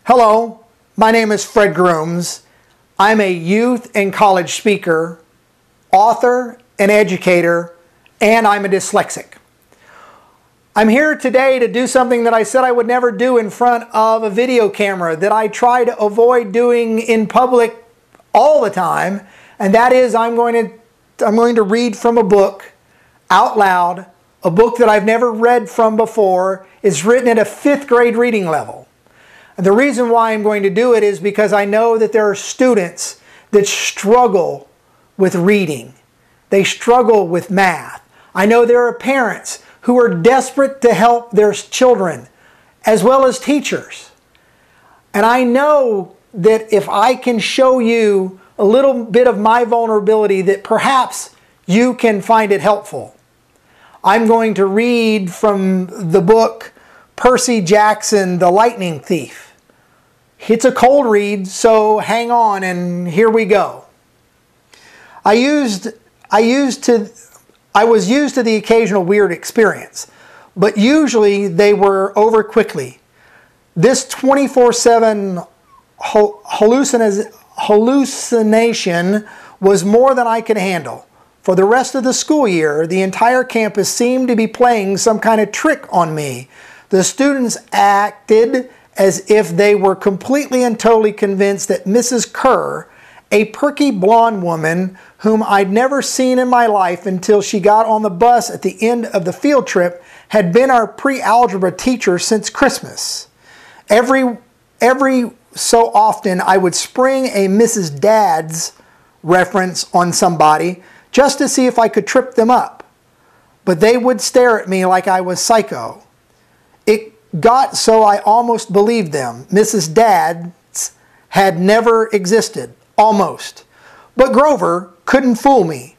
Hello, my name is Fred Grooms. I'm a youth and college speaker, author, and educator, and I'm a dyslexic. I'm here today to do something that I said I would never do in front of a video camera, that I try to avoid doing in public all the time, and that is I'm going to read from a book out loud, a book that I've never read from before. It's written at a 5th grade reading level. And the reason why I'm going to do it is because I know that there are students that struggle with reading. They struggle with math. I know there are parents who are desperate to help their children, as well as teachers. And I know that if I can show you a little bit of my vulnerability, that perhaps you can find it helpful. I'm going to read from the book Percy Jackson, the Lightning Thief. It's a cold read, so hang on and here we go. I was used to the occasional weird experience, but usually they were over quickly. This 24/7 hallucination was more than I could handle. For the rest of the school year, the entire campus seemed to be playing some kind of trick on me. The students acted as if they were completely and totally convinced that Mrs. Kerr, a perky blonde woman whom I'd never seen in my life until she got on the bus at the end of the field trip, had been our pre-algebra teacher since Christmas. Every so often I would spring a Mrs. Dad's reference on somebody just to see if I could trip them up. But they would stare at me like I was psycho. It got so I almost believed them. Mrs. Dad's had never existed. Almost. But Grover couldn't fool me.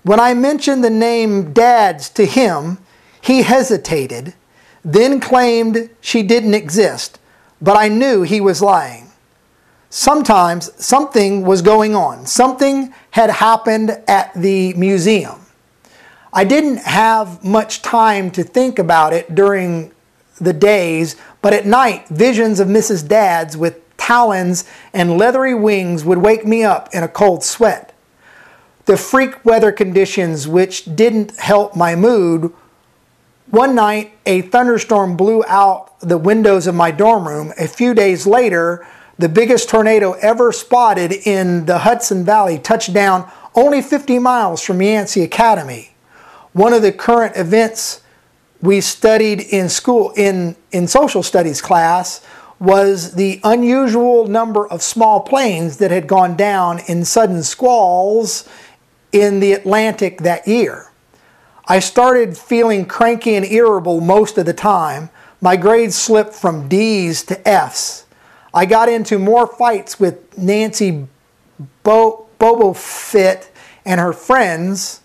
When I mentioned the name Dad's to him, he hesitated, then claimed she didn't exist. But I knew he was lying. Sometimes something was going on. Something had happened at the museum. I didn't have much time to think about it during the days, but at night, visions of Mrs. Dad's with talons and leathery wings would wake me up in a cold sweat. The freak weather conditions which didn't help my mood. One night, a thunderstorm blew out the windows of my dorm room. A few days later, the biggest tornado ever spotted in the Hudson Valley touched down only 50 miles from Yancey Academy. One of the current events we studied in school, in social studies class, was the unusual number of small planes that had gone down in sudden squalls in the Atlantic that year. I started feeling cranky and irritable most of the time. My grades slipped from D's to F's. I got into more fights with Nancy Bobofit and her friends.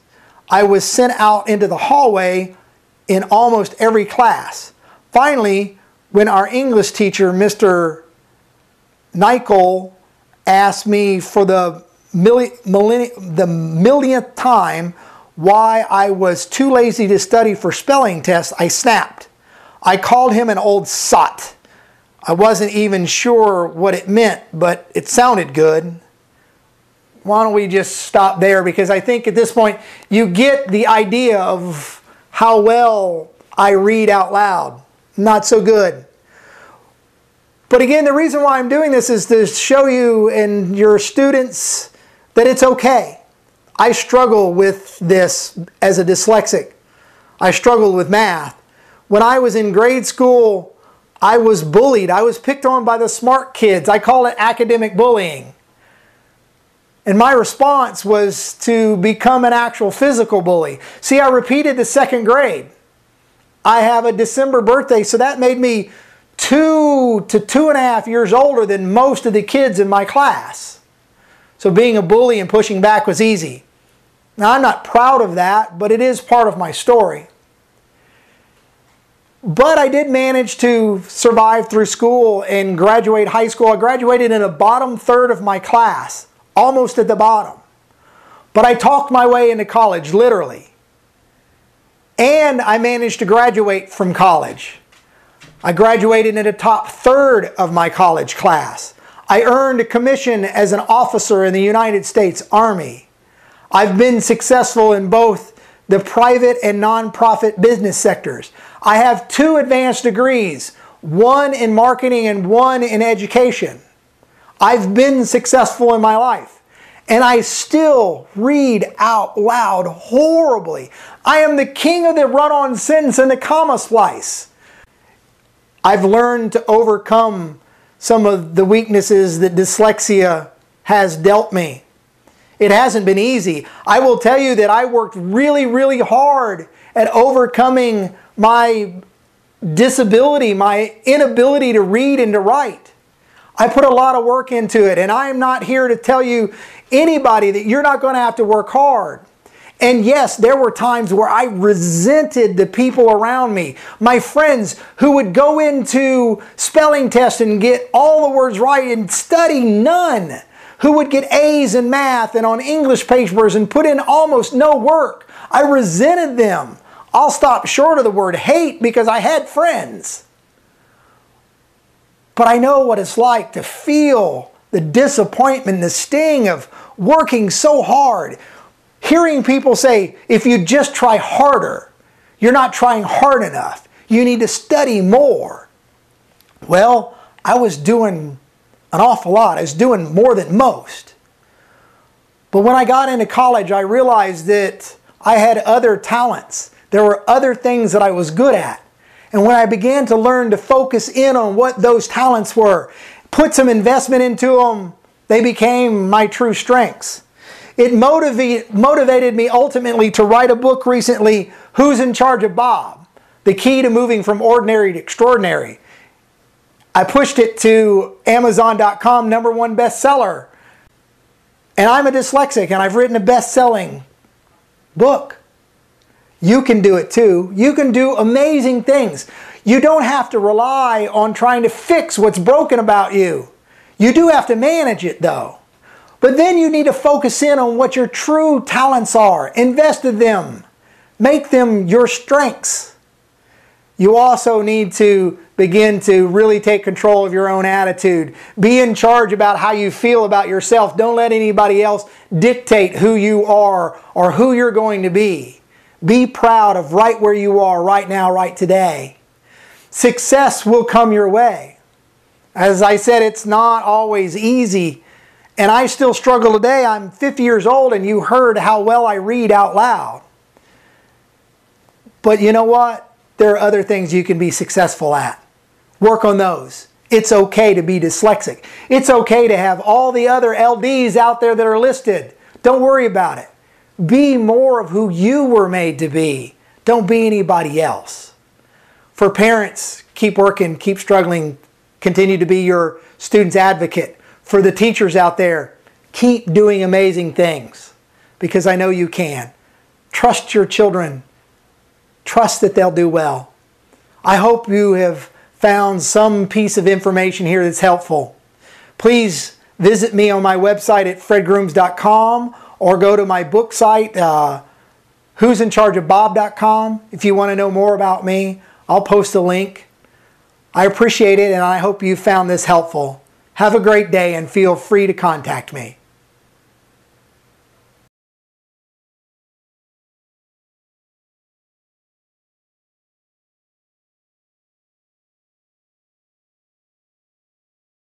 I was sent out into the hallway in almost every class. Finally, when our English teacher, Mr. Nichol, asked me for the millionth time why I was too lazy to study for spelling tests, I snapped. I called him an old sot. I wasn't even sure what it meant, but it sounded good. Why don't we just stop there, because I think at this point you get the idea of how well I read out loud. Not so good. But again, the reason why I'm doing this is to show you and your students that it's okay. I struggle with this as a dyslexic. I struggled with math. When I was in grade school, I was bullied. I was picked on by the smart kids. I call it academic bullying. And my response was to become an actual physical bully. See, I repeated the 2nd grade. I have a December birthday, so that made me 2 to 2.5 years older than most of the kids in my class. So being a bully and pushing back was easy. Now, I'm not proud of that, but it is part of my story. But I did manage to survive through school and graduate high school. I graduated in the bottom third of my class. Almost at the bottom. But I talked my way into college, literally. And I managed to graduate from college. I graduated in the top third of my college class. I earned a commission as an officer in the United States Army. I've been successful in both the private and nonprofit business sectors. I have 2 advanced degrees, one in marketing and one in education. I've been successful in my life. And I still read out loud horribly. I am the king of the run-on sentence and the comma splice. I've learned to overcome some of the weaknesses that dyslexia has dealt me. It hasn't been easy. I will tell you that I worked really, really hard at overcoming my disability, my inability to read and to write. I put a lot of work into it, and I am not here to tell you anybody that you're not going to have to work hard. And yes, there were times where I resented the people around me. My friends who would go into spelling tests and get all the words right and study none. Who would get A's in math and on English papers and put in almost no work. I resented them. I'll stop short of the word hate because I had friends. But I know what it's like to feel the disappointment, the sting of working so hard. Hearing people say, if you just try harder, you're not trying hard enough. You need to study more. Well, I was doing an awful lot. I was doing more than most. But when I got into college, I realized that I had other talents. There were other things that I was good at. And when I began to learn to focus in on what those talents were, put some investment into them, they became my true strengths. It motivated me ultimately to write a book recently, Who's in Charge of Bob? The Key to Moving from Ordinary to Extraordinary. I pushed it to Amazon.com, #1 bestseller. And I'm a dyslexic and I've written a best-selling book. You can do it too. You can do amazing things. You don't have to rely on trying to fix what's broken about you. You do have to manage it though. But then you need to focus in on what your true talents are. Invest in them. Make them your strengths. You also need to begin to really take control of your own attitude. Be in charge about how you feel about yourself. Don't let anybody else dictate who you are or who you're going to be. Be proud of right where you are right now, right today. Success will come your way. As I said, it's not always easy. And I still struggle today. I'm 50 years old and you heard how well I read out loud. But you know what? There are other things you can be successful at. Work on those. It's okay to be dyslexic. It's okay to have all the other LDs out there that are listed. Don't worry about it. Be more of who you were made to be. Don't be anybody else. For parents, keep working, keep struggling, continue to be your student's advocate. For the teachers out there, keep doing amazing things because I know you can. Trust your children. Trust that they'll do well. I hope you have found some piece of information here that's helpful. Please visit me on my website at fredgrooms.com or go to my book site, who'sinchargeofbob.com. If you want to know more about me, I'll post a link. I appreciate it and I hope you found this helpful. Have a great day and feel free to contact me.